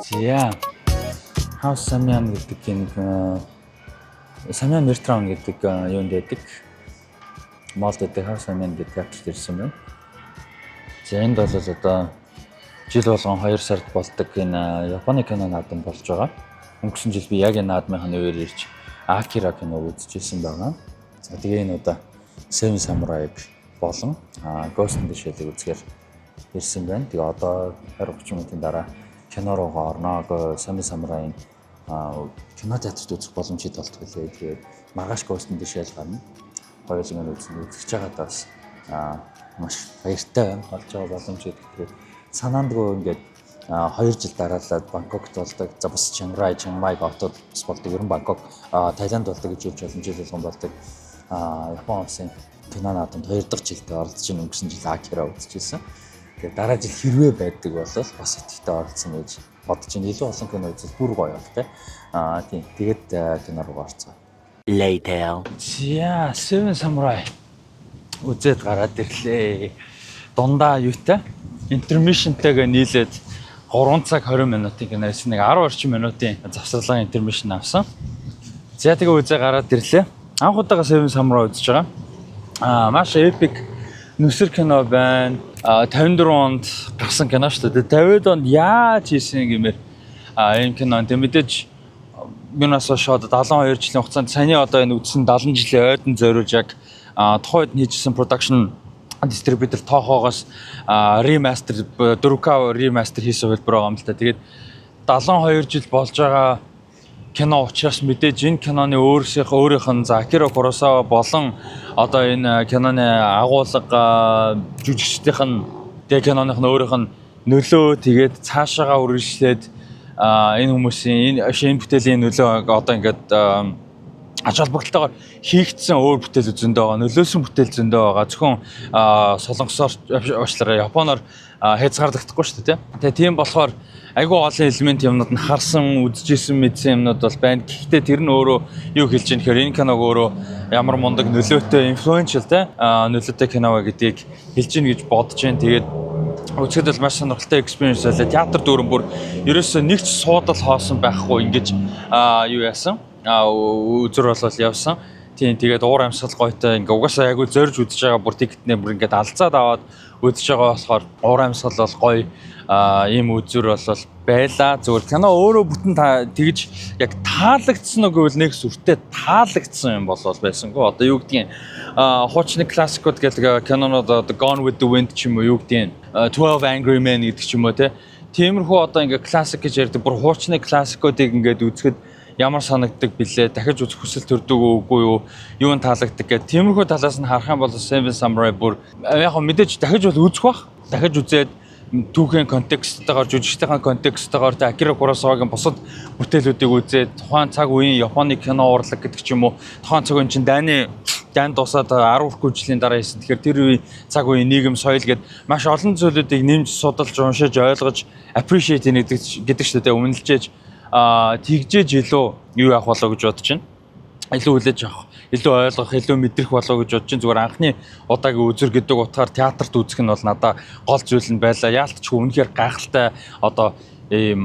За House Samyan гэдэг нэг Samyan Mirtran гэдэг юунд байдаг. Малд дээр House Samyan гэдэг театрт ирсэн байна. За энд бол одоо жил болгон 2 сард болдог энэ Японы кино наадам болж байгаа. Өнгөрсөн жил би яг энэ наадмын үеэр ирж Akira кино үзчихсэн байгаа. За тэгээ энэ удаа Seven Samurai болон Ghost in the Shell-ийг үзгээр ирсэн байна. Тэгээ одоо 20-30 минутын дараа кино руугаа орно. Seven Samurai-ийн кино театрт үзэх боломжтой болтгоо. Тэгээд маргааш Ghost in the Shell гарна. Хоёулын үзэж байгаадаа бас маш баяртай байна. Болж байгаа боломжтой. Тэгээд санаандгүй ингээд 2 жил дараалаад Бангкокт болдог. За бас Chiang Mai хотод бас болдог. Ер нь Бангкок, Таиланд болдог гэж хэлж боломжтой болгон болдог. Япон улсын кино наадамд 2 дахь жилдээ оролцож өнгөрсөн жил Akira үзчихсэн. Тэгээд дараа жил хэрвээ байдаг бол бас итгэвтэй оролцсон гэж бодож байна. Илүү олон кино үзэл бүр гоё болтой. Тийм. Тэгээд кино руу орцгоо. Later. За Seven Samurai үзээд гараад ирлээ. Дундаа юутай? Intermission-тэйгээ нийлээд 3 цаг 20 минутын киноос нэг 10 орчим минутын завсарлагын intermission авсан. За тэгээ үзээ гараад ирлээ. Анх удаага Seven Samurai үзэж байгаа. Маш epic нүсэр кино байна. 54 онд гарсан кино шүү дээ. 50-д онд яаж хийсэн гэмээр энэ кино мэдээж юунаас шууд 72 жилийн хугацаанд саяны одоо энэ үдсэн 70 жилийн ойдон зориулж яг тухайд хийжсэн production distributor тоохоогоос remaster 4K remaster хийсэн хэлбэр байгаа юм л та. Тэгээд 72 жил болж байгаа кино учраас мэдээж энэ киноны өөрийнх нь Akira Kurosawa болон одоо энэ киноны агуулга жүжигчдийнх нь тэгээ киноных нь өөрийнх нь нөлөө тэгээд цаашаагаа үргэлжлээд энэ хүмүүсийн энэ бүтээлийн нөлөө одоо ингээд ач холбогдолтойгоор хийгдсэн өөр бүтээл зөндөө байгаа, нөлөөсөн бүтээл зөндөө байгаа. Зөвхөн солонгосоор уучлаарай, японоор хязгаарлагдахгүй шүү дээ. Тэгээ тийм болохоор айгүй олон элемент юмнууд нь харсан, үзчихсэн, мэдсэн юмнууд бол байна. Гэхдээ тэр нь өөрөө юу хэлж ийм гэхээр энэ киног өөрөө ямар мундаг нөлөөтэй, influential нөлөөтэй кино гэдгийг хэлж ийн гэж бодож байна. Тэгээд үзэхэд бол маш сонирхолтой experience байлаа. Театр дүүрэн бүр ерөөсөө нэг ч суудал хоосон байхгүй ингэж юу яасан. Үзүр болол явсан. Тийм тэгээд уур амьсгал гойтой ингээ угаасаа яг зорж үзэж байгаа бүр тикетнээ бүр ингээд алцаад аваад үзэж байгаа болохоор уур амьсгал бол гоё ийм үзүр болол байла. Зүгээр кино өөрөө бүтэн тэгж яг таалагдсан уу гэвэл нэг сүртэй таалагдсан юм болол байсангүй. Одоо юу гэдгийг хуучны классикууд гэдэг кинонууд одоо Gone with the Wind ч юм уу юу гэдгийг 12 Angry Men гэдэг ч юм уу тиймэрхүү одоо ингээ классик гэж ярьдаг бүр хуучны классикуудыг ингээд үзэхэд ямар санагддаг билээ, дахиж үзэх хүсэл төрдөг үгүй юу, юу нь таалагддаг гэх тиймэрхүү талаас нь харах юм бол Seven Samurai бүр яг мэдээж дахиж бол үзэх бах. Дахиж үзээд түүхийн контексттайгаар, жүжигчдийн контексттайгаар Akira Kurosawa-гийн бусад бүтээлүүдийг үзээд тухайн цаг үеийн Японы кино урлаг гэдэг ч юм уу, тухайн цаг үеийн чинь дайн дусаад 10 жилийн дараа хийсэн. Тэгэхээр тэр үеийн цаг үеийн нийгэм соёл гэдэг маш олон зүйлүүдийг нэмж судалж, уншиж, ойлгож, appreciate гэдэг ч гэдэг үнэлжээж тэгжээж илүү юу явах болоо гэж бодож байна. Илүү хүлээж авах, илүү ойлгох, илүү мэдрэх болоо гэж бодож байна. Зүгээр анхны удаагийн үзүр гэдэг утгаар театрт үзэх нь бол надад гол зүйл нь байлаа. Яалтчгүй үнэхээр гайхалтай одоо ийм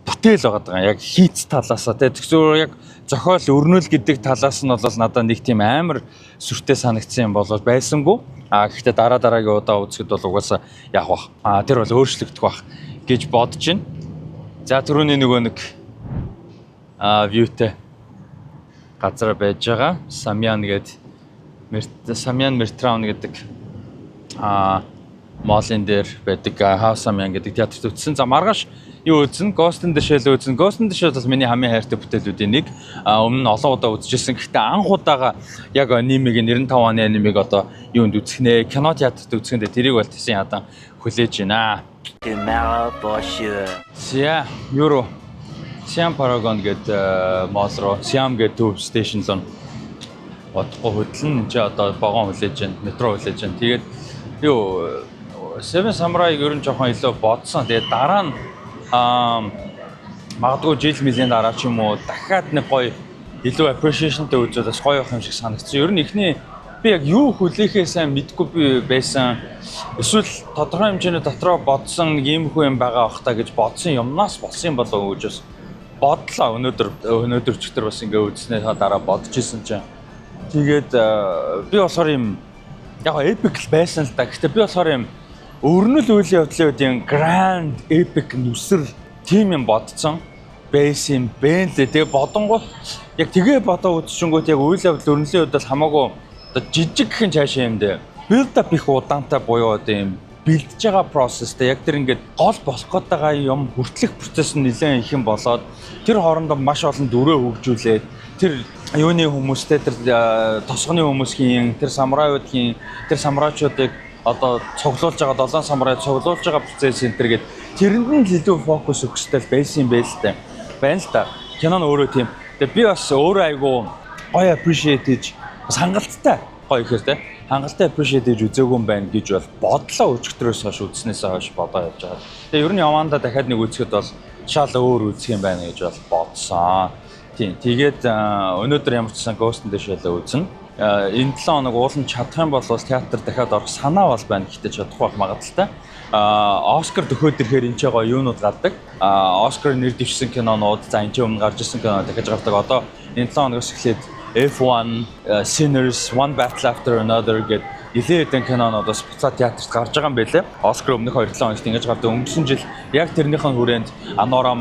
бүтээл байгаа. Яг хийц талаасаа зүгээр яг зохиол өрнөл гэдэг талаас нь бол надад нэг тийм амар сүртэй санагдсан юм болол байсангүй. Гэхдээ дараагийн удаа үзэхэд бол угаасаа явах бах. Тэр бол өөрчлөгдөх бах гэж бодож байна. За түрүүний нөгөө нэг вьютэй газар байж байгаа. Samyan Mirtran гэдэг молын дээр байдаг House Samyan гэдэг театрт үзсэн. За маргааш юу үзэн? Ghost in the Shell үзэн. Ghost in the Shell бол миний хамгийн хайртай бүтээлүүдийн нэг. Өмнө нь олон удаа үзчихсэн. Гэхдээ анх удаага яг анимыг 95 оны анимыг одоо юунд үзэх нэ? Кино театрт үзэхэндээ тэрийг бол тийсэн ядан хүлээж байна. Tomorrow for sure. Euro Siam Paragon гэдэг мол руу Siam гэдэг төв стейшн руу бодохгүй хөдлөн чи одоо вагон хүлээж байна, метро хүлээж байна. Тэгээд юу Seven Samurai ер нь жоохон илүү бодсон. Тэгээд дараа нь магадгүй жил мөлийн дараа ч юм уу дахиад нэг гоё илүү appreciationтэй үзээд бас гоё явах юм шиг санагдсан. Ер нь эхний би яг юу хүлээхээ сайн мэдгүй би байсан. Эсвэл тодорхой хэмжээний дотроо бодсон нэг юм хүн юм байгаа бах та гэж бодсон юмнаас болсон юм болов уу гэж бас бодлоо. Өнөөдөр ч бас ингээ үзснээр дараа бодож исэн чинь. Тэгээд би болохоор юм яг epic байсан л да. Гэхдээ би болохоор юм өрнөл үйл явдлын үеийн grand epic нүсэр тийм юм бодсон. Бэйс юм бэ л тэгээ бодонгууд яг тэгээ бодоо үзчихэнгүүт яг үйл явдал өрнөлийн үед бол хамаагүй одоо жижиг гхэн цаашаа юм дээ. Build up их удаантай буюу одоо юм бэлдэж байгаа процесстэй яг тэр ингээд гол болох гээд байгаа юм хүртэлх процесс нь нэлээд их юм болоод тэр хоорондоо маш олон дүрээ хөгжүүлээд тэр юуны хүмүүстэй тэр тосгоны хүмүүсийн тэр самурайуудын тэр самурайчуудыг одоо цуглуулж байгаа 7 самурай цуглуулж байгаа процесс энэ төр гээд тэрэнд нь илүү фокус өгөхтэй байсан юм байл та. Байна л та. Кинон өөрөө тийм. Тэгээ би бас өөрөө айгу гоё appreciate гэж бас хангалттай гоё ихээр те. Хангалттай appreciate гэж үзээгүй юм байна гэж бол бодлоо өчигдрөөс хойш үзснээсээ хойш бодоо явж байгаа. Тэгээ ер нь явандаа дахиад нэг үзэхэд бол шал өөр үзэх юм байна гэж бол бодсон. Тийм. Тэгээд өнөөдөр ямар ч сан Ghost in the Shell үзнэ. Энэ 7 хоног уулын чадах юм бол театр дахиад орох санаа бол байна. Гэхдээ чадахгүй байх магадaltaй. Оскар төхөөд ирэхээр энэ ч гоё юунууд гардаг. Оскар нэр дэвшсэн кинонууд за энэ ч өмнө гарч ирсэн кино дахиж гардаг. Одоо энэ 7 хоногоос эхлээд F1, Sinners, One Battle After Another гэдэг нэлээд кинонуудаас буцаад театрт гарч байгаа юм байлээ. Оскар өмнөх 2-7 хоногт ингэж гардаг. Өнгөрсөн жил яг тэрнийхэн хүрээнд Anora,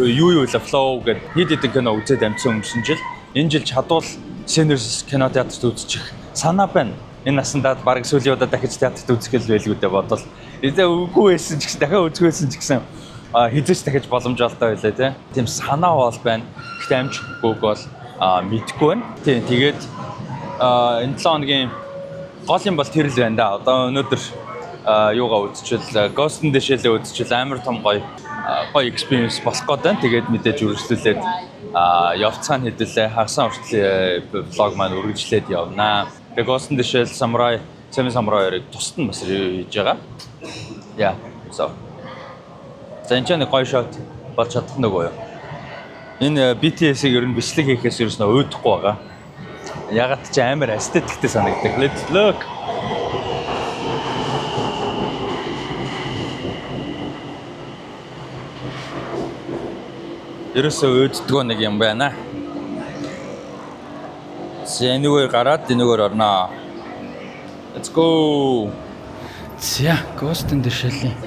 юу Flow гэдэг хэд хэдэн кино үзээд амжсан өнгөрсөн жил. Энэ жил чадвал Sinners кино театрт үзчих санаа байна. Энэ насандаа баг сүүлийн удаа дахиж театрт үзэх л байлгүй дээ бодвол. Эдээ үгүй байсан ч гэсэн дахиад үзэх байсан ч гэсэн хизээч дахиж боломжтой байлаа тийм санаа бол байна. Гэхдээ амжихгүй бол мэдгүй байна. Тийм тэгээд энэ 7 хоногийн гол юм бол тэр л байна да. Одоо өнөөдөр юугаа үзчихвэл Ghost in the Shell үзчихвэл амар том гоё experience болох гээд байна. Тэгээд мэдээж үргэлжлүүлээд явцгаан хэдүүлээ хагасан хүртэл влог маань үргэлжлээд явнаа. Тэгээ Ghost in the Shell Samurai, Seven Samurai-ыг тусад нь бас хийж байгаа. Yeah. So. Зэнчэн гоё шот болж чадах нөгөө юу. Энэ BTS-ийг ер нь бичлэг хийхээс ерөөс нь өөдөхгүй байгаа. Ягаад ч амар эстетиктэй санагддаг. Let's look. Ерөөсөө өөддгөө нэг юм байна. Энэгээр гараад энэгээр орноо. Let's go. За, Ghost in the Shell-ийн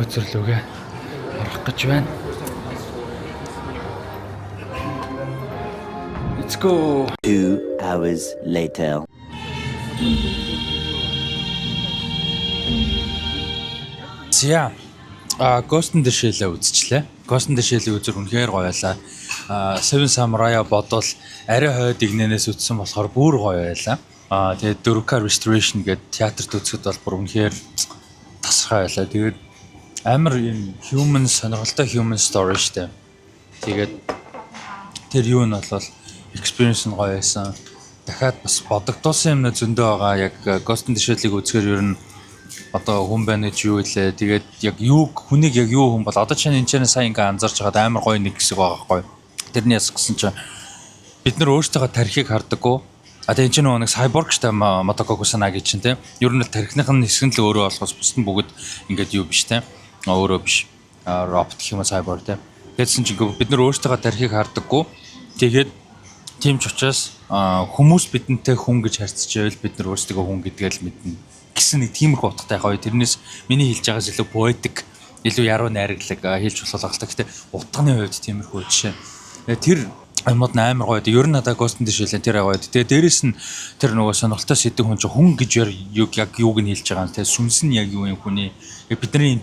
өцөрлөгөө орох гэж байна. Let's go. 2 hours later. За, Ghost in the Shell үзчихлээ. Ghost in the Shell үзэр үнэхээр гоё байлаа. Seven Samurai бодвол арай хойд игнэнээс үзсэн болохоор бүр гоё байлаа. Тэгээд 4K restoration гэдэг театрт үзэхэд бол бүр үнэхээр тасархай байлаа. Тэгээд амар юм human сонирхолтой human story штэ. Тэгээд тэр юу нь бол experience нь гоё байсан. Дахиад бас бодогдуулсан юм зөндөө байгаа. Яг Ghost in the Shell-ийг үзэхээр ер нь одоо хүн байна гэж юу илээ. Тэгээд яг юу хүнийг яг юу хүн бол одоо чинь энэ ч сайн ингээ анзарч байгаад амар гоё нэг хэсэг байгаа байхгүй. Тэрний яс гэсэн чинь бид нар өөрсдөө тарихыг хардаггүй. Тэгээ энэ чинь нэг cyborg штэ Мотоко Кусанаги чинь те. Ер нь тарихных нь хэсэг нь л өөрөө болохоос бусд нь бүгд ингээд юу биш те. Өөрөө биш. Робот гэх юм уу cyborg те. Тэгсэн чинь бид нар өөрсдөө тарихыг хардаггүй. Тэгээд тийм ч учраас хүмүүс бидэнтэй хүн гэж харьцчихвэл бид нар өөрсдөө хүн гэдгээ л мэднэ гэсэн нэг тиймэрхүү утгатай гоё. Тэрнээс миний хэлж байгаас илүү поэтик, илүү яруу найраг хэлж болох л та. Гэтэ утганы хувьд тиймэрхүү жишээ. Тэр амьд амар гоё. Ер нь надад Ghost in the Shell тэр гоё. Тэгээ дээрэс нь тэр нөгөө сонирхолтой сэдв хүн чинь хүн гэж яг юуг нь хэлж байгаа юм те. Сүнс нь яг юу юм хүний бидний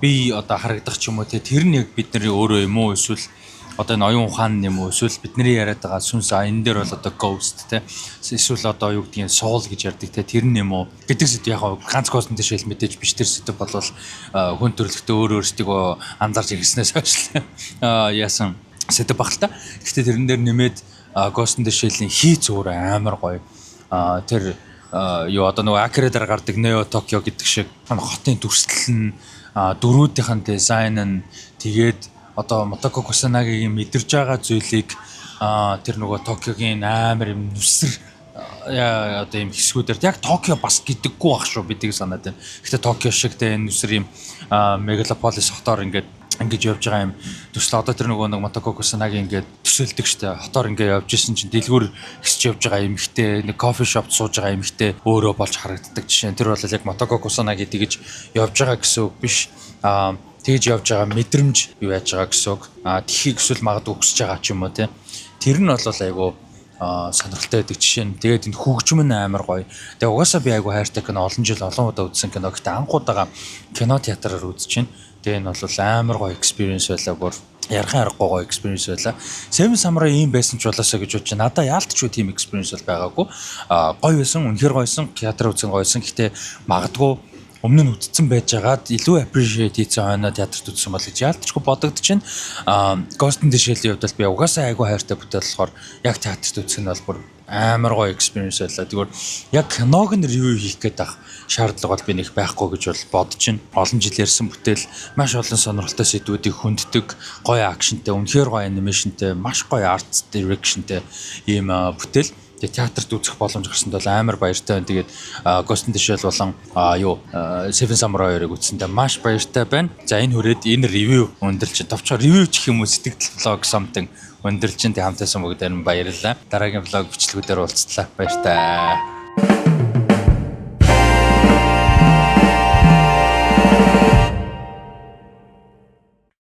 бие одоо харагдах ч юм уу те. Тэр нь яг бидний өөрөө юм уу эсвэл одоо энэ оюун ухаан юм уу эсвэл бидний яриад байгаа сүнс энэ дээр бол одоо ghost те эсвэл одоо юу гэдгийг soul гэж ярьдаг те тэр нь юм уу гэдэг сэдв яг ганц Ghost in the Shell мэдээж биш тэр сэдв бол хүн төрөлхтөө өөрсдийгөө анзаарч ирснээс хойш яасан сэдв багтал та. Гэхдээ тэрэн дээр нэмээд Ghost in the Shell-ийн хийц өөр амар гоё. Тэр юу одоо нөгөө Акира дээр гардаг Neo Tokyo гэдэг шиг хотын дүрслэл нь дөрүүдийнхэн дизайн нь тэгээд одоо Мотоко Кусанагийн мэдэрж байгаа зүйлийг тэр нөгөө Токиогийн амар юм нүсэр одоо ийм хэсгүүдээр яг Токио бас гэдэггүй байх шүү бидгийг санаад байна. Гэхдээ Токио шиг те энэ үсэр ийм мегалополис хотоор ингэж явж байгаа юм. Төсөл одоо тэр нөгөө нэг Мотококо Санагийн ингээд төсөөлдөг штэ. Хотоор ингээд явж исэн чинь дэлгүүр хэсэж явж байгаа юм ихтэй нэг кофе шопт сууж байгаа юм ихтэй өөрөө болж харагддаг жишээ. Тэр бол яг Мотококо Санаги тэгж явж байгаа гэсэн үг биш. Тэгж явж байгаа мэдрэмж юу яаж байгаа гэсэн үг. Тхийг эсвэл магадгүй өсөж байгаа ч юм уу те. Тэр нь бол айгу сонирхолтой байдаг жишээ нь. Тэгээд энэ хөгжим нь амар гоё. Тэгээд угаасаа би айгу хайртай кино олон жил олон удаа үзсэн кино. Гэхдээ анхудаага кино театраар үзэж байна. Тэгээ энэ бол амар гоё experience байлаа бүр ярхан аргагүй гоё experience байлаа. Seven Samurai ийм байсан ч болоосоо гэж бодож байна. Надаа яалтчгүй тийм experience бол байгаагүй. Гоё байсан, үнэхээр гоёсэн, театр үзэн гоёсэн. Гэхдээ магадгүй өмнө нь үтцсэн байжгаад илүү appreciate хийсэн хойно театрт үзсэн бол гэж яалтчгүй бодогдож байна. Ghost in the Shell-ийн хувьд би угаасаа айгүй хайртай бүтээл болохоор яг театрт үзэх нь бол бүр амар гоё experience байлаа. Тэгвэл яг киног нь review хийх гээд байх шаардлага бол би нэг байхгүй гэж бол бодож байна. Олон жил ярьсан бүтээл маш олон сонирхолтой сэдвүүдийг хүнддэг, гоё акшнтай, үнэхээр гоё анимашнтай, маш гоё арт directionтэй ийм бүтээл. Тэгээ театрт үзэх боломж гарсанд бол амар баяртай байна. Тэгээд Ghost in the Shell болон Seven Samurai-ыг үзсэндээ маш баяртай байна. За энэ хүрээд энэ ревю өндөрлж товчоор ревю гэх юм уу сэтгэл vlog something өндөрлж хамтайсан бүгдээр нь баярлалаа. Дараагийн vlog бичлэгүүдээр уулзлаа. Баяртай.